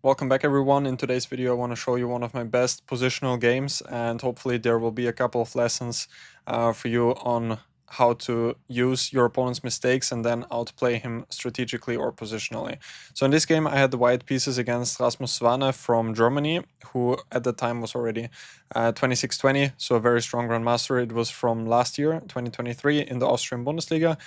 Welcome back everyone. In today's video I want to show you one of my best positional games, and hopefully there will be a couple of lessons for you on how to use your opponent's mistakes and then outplay him strategically or positionally. So in this game I had the white pieces against Rasmus Svane from Germany, who at the time was already 26-20, so a very strong Grandmaster. It was from last year, 2023, in the Austrian Bundesliga.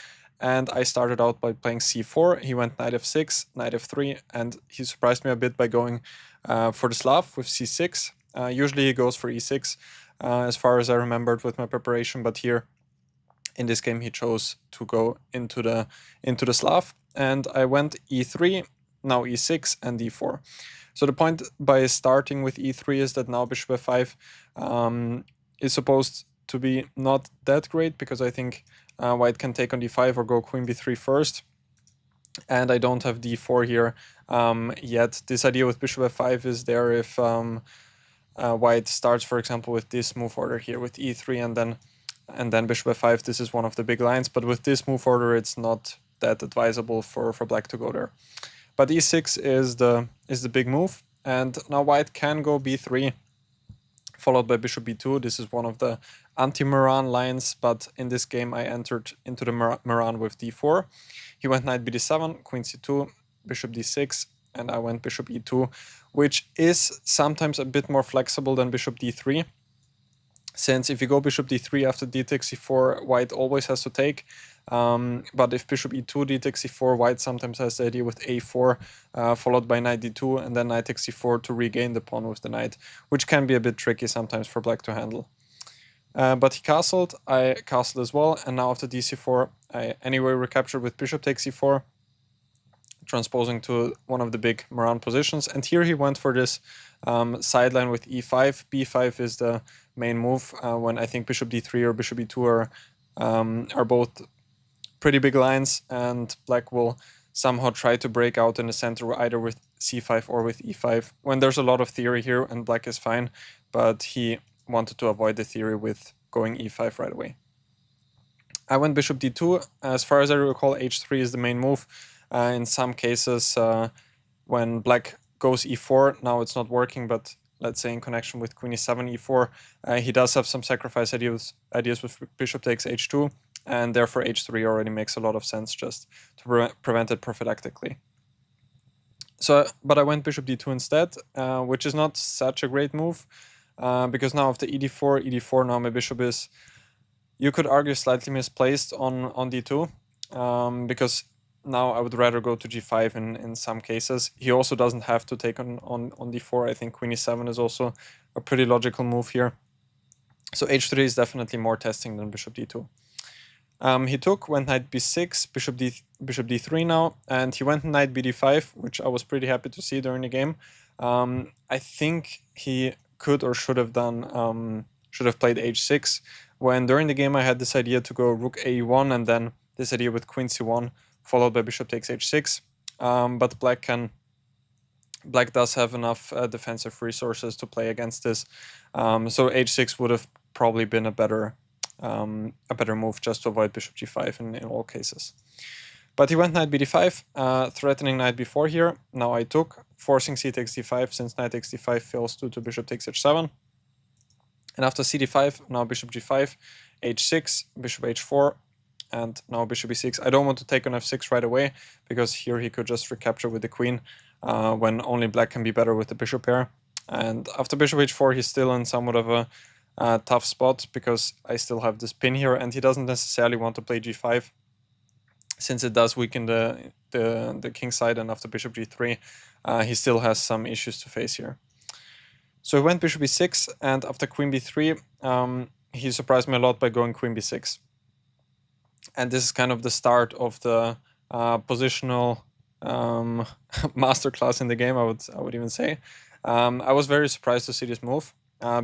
And I started out by playing c4, he went knight f6, knight f3, and he surprised me a bit by going for the Slav with c6. Usually he goes for e6, as far as I remembered with my preparation, but here in this game he chose to go into the Slav, and I went e3, now e6, and d4. So the point by starting with e3 is that now bishop f5 is supposed to be not that great, because I think white can take on d5 or go queen b3 first, and I don't have d4 here yet. This idea with bishop f5 is there if white starts, for example, with this move order here with e3 and then bishop f5. This is one of the big lines, but with this move order it's not that advisable for black to go there. But e6 is the big move, and now white can go b3 followed by bishop b2. This is one of the anti-Maran lines, but in this game I entered into the Maran with d4. He went knight bd7, queen c2, bishop d6, and I went bishop e2, which is sometimes a bit more flexible than bishop d3, since if you go bishop d3 after d takes e4, white always has to take. But if bishop e2, d takes e4, white sometimes has the idea with a4, followed by knight d2, and then knight takes e4 to regain the pawn with the knight, which can be a bit tricky sometimes for black to handle. But he castled, I castled as well, and now after dc4, I anyway recaptured with bishop takes e4, transposing to one of the big Maran positions. And here he went for this sideline with e5. b5 is the main move when I think bishop d3 or bishop e2 are both pretty big lines, and black will somehow try to break out in the center either with c5 or with e5, when there's a lot of theory here and black is fine, but he wanted to avoid the theory with going e5 right away. I went bishop d2. As far as I recall, h3 is the main move. In some cases, when black goes e4, now it's not working, but let's say in connection with queen e7, e4, he does have some sacrifice ideas with bishop takes h2, and therefore h3 already makes a lot of sense just to prevent it prophylactically. So, but I went bishop d2 instead, which is not such a great move, because now after e4, now my bishop is, you could argue, slightly misplaced on d2, because now I would rather go to g5 in some cases. He also doesn't have to take on d4. I think queen e7 is also a pretty logical move here. So h3 is definitely more testing than bishop d2. He took, went knight b6, bishop d3 now, and he went knight bd5, which I was pretty happy to see during the game. I think he could or should have done, should have played h6, when during the game I had this idea to go rook a1 and then this idea with queen c1 followed by bishop takes h6, but black does have enough defensive resources to play against this, so h6 would have probably been a better move just to avoid bishop g5 in all cases. But he went knight bd5, threatening knight b4 here. Now I took, forcing c takes d5, since knight takes d5 fails due to bishop takes h7. And after cd5, now bishop g5, h6, bishop h4, and now bishop e6. I don't want to take on f6 right away, because here he could just recapture with the queen, when only black can be better with the bishop pair. And after bishop h4, he's still in somewhat of a tough spot, because I still have this pin here, and he doesn't necessarily want to play g5, since it does weaken the king side, and after bishop g3, he still has some issues to face here. So he went bishop e6, and after queen b3, he surprised me a lot by going queen b6. And this is kind of the start of the positional masterclass in the game, I would even say. I was very surprised to see this move,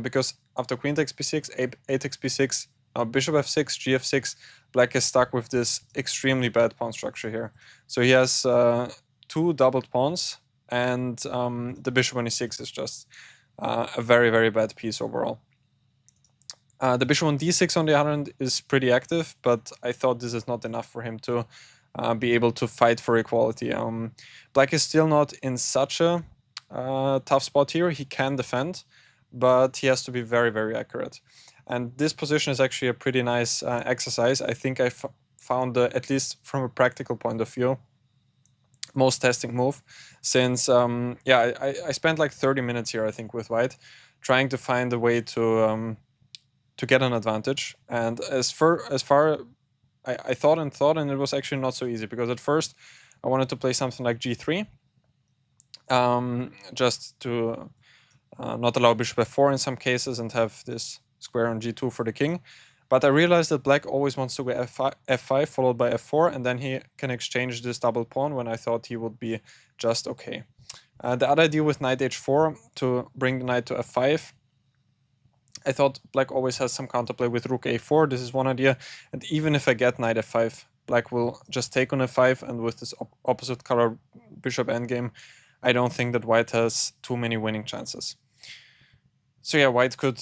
because after queen takes b6, a takes b6, bishop f6, gf6, black is stuck with this extremely bad pawn structure here. So he has two doubled pawns, and the bishop on e6 is just a very, very bad piece overall. The bishop on d6 on the other hand is pretty active, but I thought this is not enough for him to be able to fight for equality. Black is still not in such a tough spot here. He can defend, but he has to be very, very accurate. And this position is actually a pretty nice exercise. I think I found, at least from a practical point of view, most testing move, since yeah, I spent like 30 minutes here, I think, with white, trying to find a way to get an advantage. And as far I thought, and it was actually not so easy, because at first I wanted to play something like g3, just to not allow bishop f4 in some cases and have this square on g2 for the king. But I realized that black always wants to go f5 followed by f4, and then he can exchange this double pawn, when I thought he would be just okay. The other idea with knight h4 to bring the knight to f5, I thought black always has some counterplay with rook a4. This is one idea, and even if I get knight f5, black will just take on f5, and with this opposite color bishop endgame, I don't think that white has too many winning chances. So yeah, white could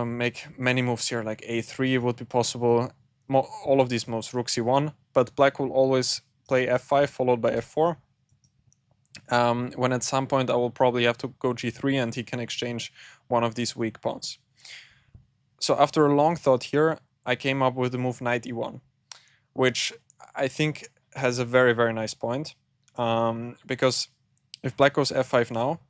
make many moves here, like a3 would be possible, all of these moves, rook c1, but black will always play f5 followed by f4, when at some point I will probably have to go g3 and he can exchange one of these weak pawns. So after a long thought here, I came up with the move knight e1, which I think has a very, very nice point, because if black goes f5 now,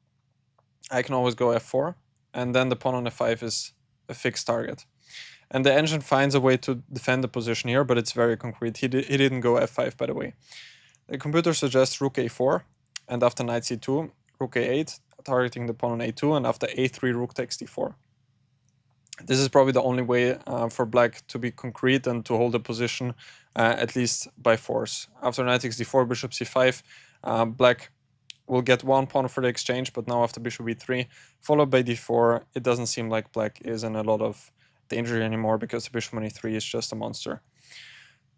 I can always go f4, and then the pawn on f5 is a fixed target. And the engine finds a way to defend the position here, but it's very concrete. He didn't go f5, by the way. The computer suggests rook a4, and after knight c2, rook a8, targeting the pawn on a2, and after a3, rook takes d4. This is probably the only way for black to be concrete and to hold the position, at least by force. After knight takes d4, bishop c5, black will get one pawn for the exchange, but now after bishop e3, followed by d4, it doesn't seem like black is in a lot of danger anymore, because the bishop on e3 is just a monster.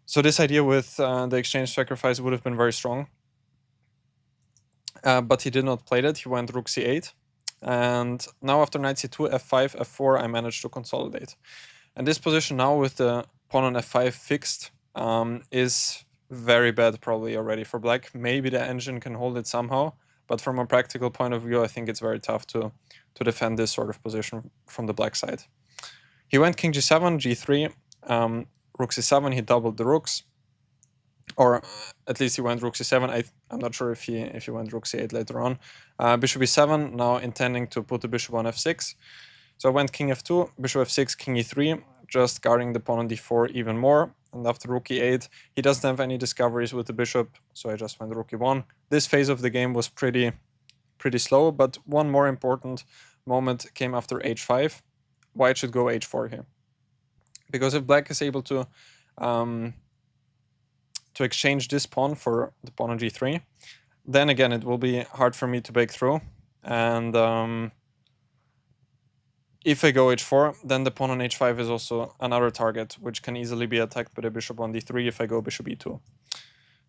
So this idea with the exchange sacrifice would have been very strong, but he did not play that. He went rook c8, and now after knight c2, f5, f4, I managed to consolidate. And this position now with the pawn on f5 fixed is very bad probably already for black. Maybe the engine can hold it somehow, but from a practical point of view, I think it's very tough to defend this sort of position from the black side. He went king g7, g3, rook c7, he doubled the rooks, or at least he went rook c7. I'm not sure if he went rook c8 later on. Bishop e7, now intending to put the bishop on f6. So I went king f2, bishop f6, king e3, just guarding the pawn on d4 even more. And after rook e8, he doesn't have any discoveries with the bishop, so I just went rook e1. This phase of the game was pretty slow, but one more important moment came after h5. White should go h4 here, because if black is able to exchange this pawn for the pawn on g3, then again it will be hard for me to break through. And if I go h4, then the pawn on h5 is also another target, which can easily be attacked by the bishop on d3 if I go bishop e2.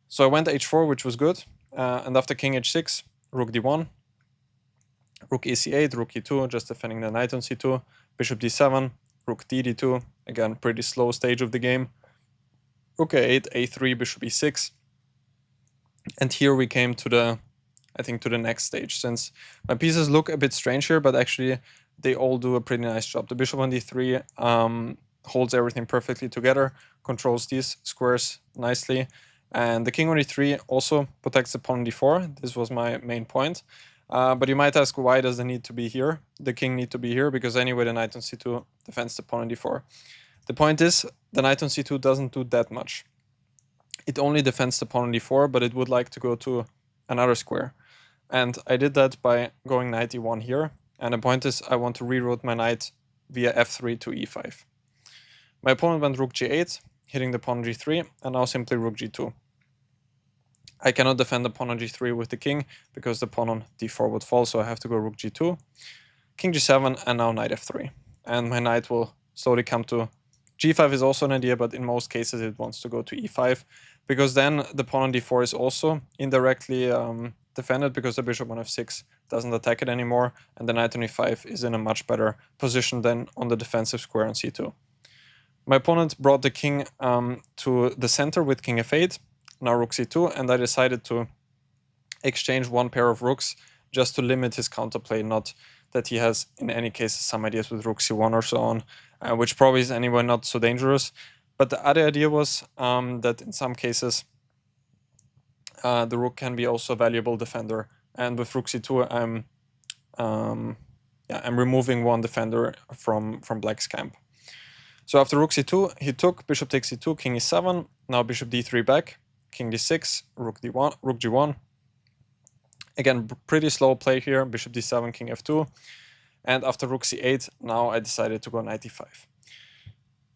So I went h4, which was good, and after king h6, rook d1, rook ec8, rook e2, just defending the knight on c2, bishop d7, rook d2, again pretty slow stage of the game, rook a8, a3, bishop e6, and here we came to the, I think, to the next stage, since my pieces look a bit strange here, but actually they all do a pretty nice job. The bishop on d3 holds everything perfectly together, controls these squares nicely, and the king on e3 also protects the pawn on d4. This was my main point. But you might ask, why does the need to be here? The king need to be here, because anyway the knight on c2 defends the pawn on d4. The point is, the knight on c2 doesn't do that much. It only defends the pawn on d4, but it would like to go to another square. And I did that by going knight e1 here. And the point is, I want to reroute my knight via f3 to e5. My opponent went rook g8, hitting the pawn on g3, and now simply rook g2. I cannot defend the pawn on g3 with the king, because the pawn on d4 would fall, so I have to go rook g2, king g7, and now knight f3. And my knight will slowly come to g5 is also an idea, but in most cases it wants to go to e5, because then the pawn on d4 is also indirectly defended, because the bishop on f6 doesn't attack it anymore, and the knight on e5 is in a much better position than on the defensive square on c2. My opponent brought the king to the center with king f8, now rook c2, and I decided to exchange one pair of rooks just to limit his counterplay, not that he has in any case some ideas with rook c1 or so on, which probably is anyway not so dangerous. But the other idea was that in some cases the rook can be also a valuable defender, and with rook c2 I'm removing one defender from black's camp. So after rook c2, he took bishop takes c2, king e7, now bishop d3 back, king d6, rook d1, rook g1. Again, pretty slow play here, bishop d7, king f2, and after rook c8, now I decided to go knight e5.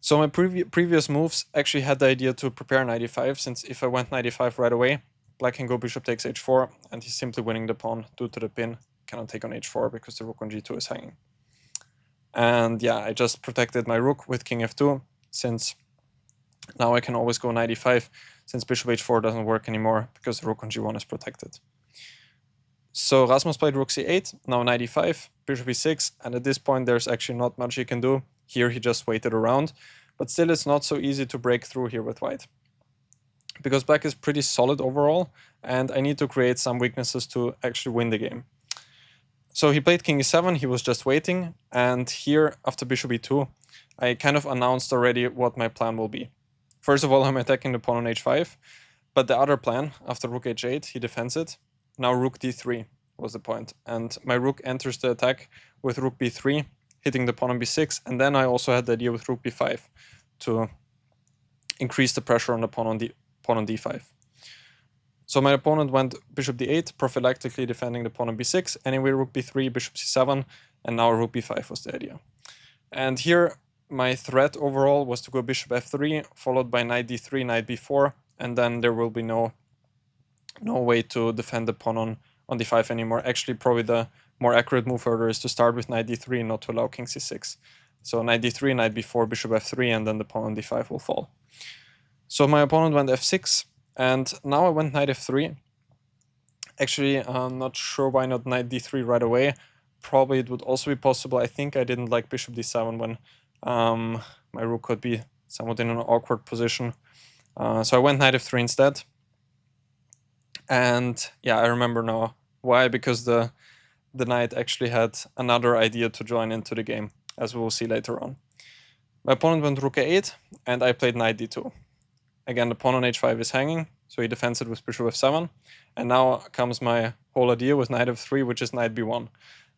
So my previous moves actually had the idea to prepare knight e5, since if I went knight e5 right away, black can go bishop takes h4, and he's simply winning the pawn due to the pin. Cannot take on h4 because the rook on g2 is hanging. And yeah, I just protected my rook with king f2, since now I can always go knight e5, since bishop h4 doesn't work anymore because the rook on g1 is protected. So Rasmus played rook c8, now knight e5, bishop e6, and at this point there's actually not much he can do. Here he just waited around, but still it's not so easy to break through here with white, because black is pretty solid overall, and I need to create some weaknesses to actually win the game. So he played king e7, he was just waiting, and here after bishop e2, I kind of announced already what my plan will be. First of all, I'm attacking the pawn on h5, but the other plan, after rook h8, he defends it. Now rook d3 was the point, and my rook enters the attack with rook b3, hitting the pawn on b6, and then I also had the idea with rook b5 to increase the pressure on the pawn on d5. So my opponent went bishop d8, prophylactically defending the pawn on b6, anyway rook b3, bishop c7, and now rook b5 was the idea. And here my threat overall was to go bishop f3, followed by knight d3, knight b4, and then there will be no way to defend the pawn on d5 anymore. Actually, probably the more accurate move further is to start with knight d3 and not to allow king c6. So knight d3, knight b4, bishop f3, and then the pawn on d5 will fall. So my opponent went f6, and now I went knight f3. Actually, I'm not sure why not knight d3 right away. Probably it would also be possible. I think I didn't like bishop d7 when my rook could be somewhat in an awkward position. So I went knight f3 instead. And yeah, I remember now why, because the knight actually had another idea to join into the game, as we will see later on. My opponent went rook a8, and I played knight d2. Again, the pawn on h5 is hanging, so he defends it with bishop f7. And now comes my whole idea with knight f3, which is knight b1.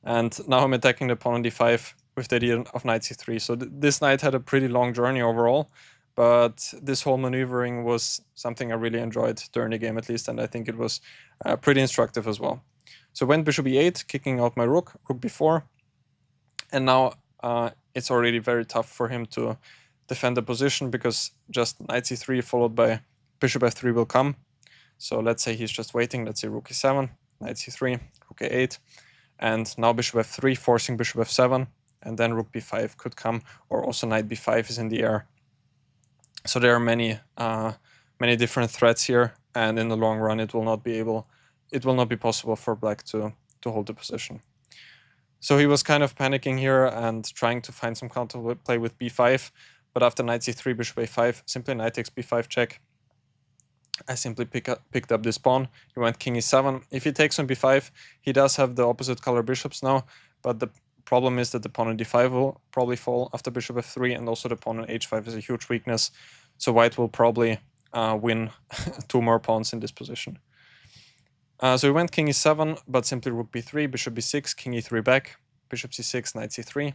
And now I'm attacking the pawn on d5 with the idea of knight c3. So this knight had a pretty long journey overall, but this whole maneuvering was something I really enjoyed during the game at least, and I think it was pretty instructive as well. So went bishop e8, kicking out my rook, rook b4, and now it's already very tough for him to defend the position, because just knight c3 followed by bishop f3 will come. So let's say he's just waiting, let's say rook e7, knight c3, rook a8, and now bishop f3 forcing bishop f7, and then rook b5 could come, or also knight b5 is in the air. So there are many different threats here, and in the long run it will not be possible for black to hold the position. So he was kind of panicking here and trying to find some counter play with b5, but after knight c3, bishop a5, simply knight takes b5 check. I simply picked up this pawn. He went king e7. If he takes on b5, he does have the opposite color bishops now, but the problem is that the pawn on d5 will probably fall after bishop f3, and also the pawn on h5 is a huge weakness. So white will probably win 2 more pawns in this position. So we went king e7, but simply rook b3, bishop b6, king e3 back, bishop c6, knight c3,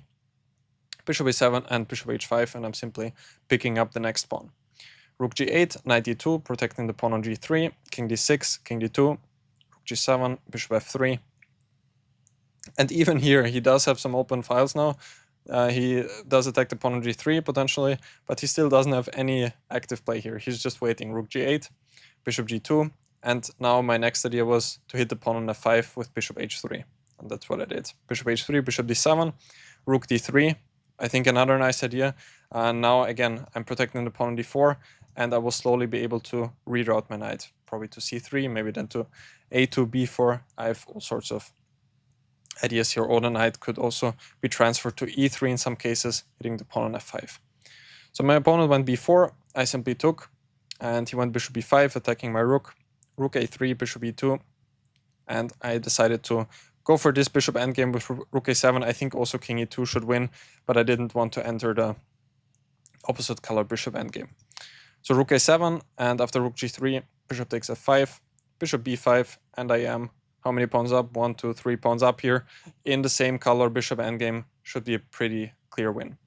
bishop a7, and bishop h5, and I'm simply picking up the next pawn. Rook g8, knight d2, protecting the pawn on g3, king d6, king d2, rook g7, bishop f3. And even here, he does have some open files now. He does attack the pawn on g3 potentially, but he still doesn't have any active play here. He's just waiting. Rook g8, bishop g2, and now my next idea was to hit the pawn on f5 with bishop h3, and that's what I did. Bishop h3, bishop d7, rook d3. I think another nice idea. Now again, I'm protecting the pawn on d4, and I will slowly be able to reroute my knight, probably to c3, maybe then to a2, b4. I have all sorts of ideas here, or the knight could also be transferred to e3 in some cases, hitting the pawn on f5. So my opponent went b4, I simply took, and he went bishop b5, attacking my rook, rook a3, bishop e2, and I decided to go for this bishop endgame with rook a7. I think also king e2 should win, but I didn't want to enter the opposite color bishop endgame. So rook a7, and after rook g3, bishop takes f5, bishop b5, and I am how many pawns up? 1, 2, 3 pawns up here. In the same color bishop endgame should be a pretty clear win.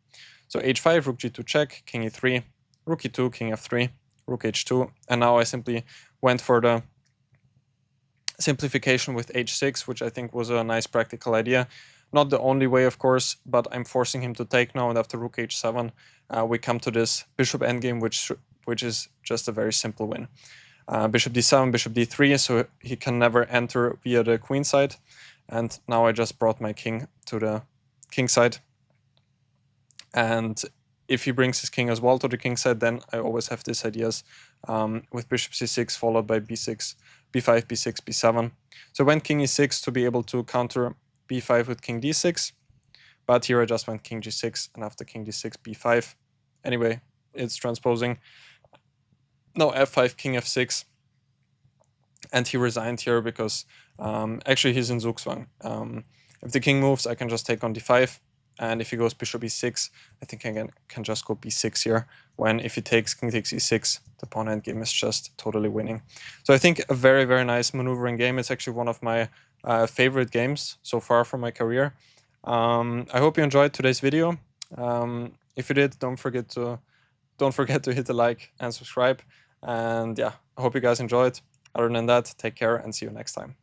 So h5, rook g2 check, king e3, rook e2, king f3, rook h2, and now I simply went for the simplification with h6, which I think was a nice practical idea. Not the only way, of course, but I'm forcing him to take now, and after rook h7, we come to this bishop endgame, which is just a very simple win. Bishop d7, bishop d3, so he can never enter via the queen side. And now I just brought my king to the king side. And if he brings his king as well to the king side, then I always have these ideas with bishop c6 followed by b6, b5, b6, b7. So I went king e6 to be able to counter b5 with king d6. But here I just went king g6, and after king d6, b5. Anyway, it's transposing. No, f5, king f6. And he resigned here because actually he's in Zugzwang. If the king moves, I can just take on d5. And if he goes bishop e6, I think I can just go b6 here. When if he takes king takes e6, the pawn endgame is just totally winning. So I think a very, very nice maneuvering game. It's actually one of my favorite games so far from my career. I hope you enjoyed today's video. If you did, don't forget to hit the like and subscribe. And yeah, I hope you guys enjoyed. Other than that, take care and see you next time.